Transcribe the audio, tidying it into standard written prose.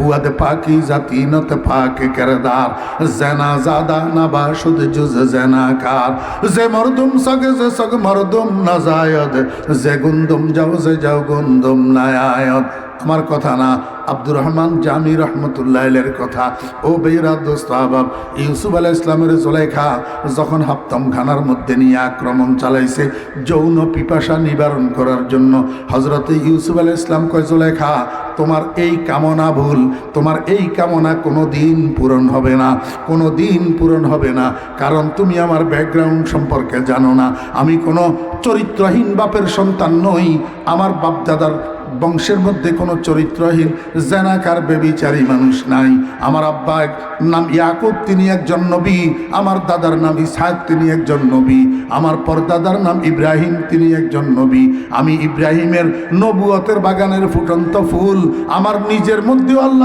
নুবুয়াত পাকিজা তিনত পাক কিরদার জেনা জাদা নাবাশুদ জুজ জেনাকার যে মরদুম সগে যে সগ মরদুম নাজায়দ যে গুন্দুম যাও যে যাও গুন্দুম নায়ায়দ। আমার কথা না, আব্দুর রহমান জামি রহমতুল্লাহের কথা। ও বেরা দোস্ত আহবাব, ইউসুফ আলাইহিস ইসলামের জুলেখা যখন হাপ্তম খানার মধ্যে নিয়ে আক্রমণ চালাইছে যৌন পিপাসা নিবারণ করার জন্য, হজরতে ইউসুফ আলাইহিস ইসলাম কয়, জুলেখা তোমার এই কামনা ভুল, তোমার এই কামনা কোনো দিন পূরণ হবে না, কোনো দিন পূরণ হবে না। কারণ তুমি আমার ব্যাকগ্রাউন্ড সম্পর্কে জানো না। আমি কোনো চরিত্রহীন বাপের সন্তান নই। আমার বাপদাদার বংশের মধ্যে কোনো চরিত্রহীন জেনাকার বেবিচারী মানুষ নাই। আমার আব্বা নাম ইয়াকুব, তিনি একজন নবী। আমার দাদার নাম ইসহাক, তিনি একজন নবী। আমার পরদাদার নাম ইব্রাহিম, তিনি একজন নবী। আমি ইব্রাহিমের নবুয়তের বাগানের ফুটন্ত ফুল। আমার নিজের মধ্যেও আল্লাহ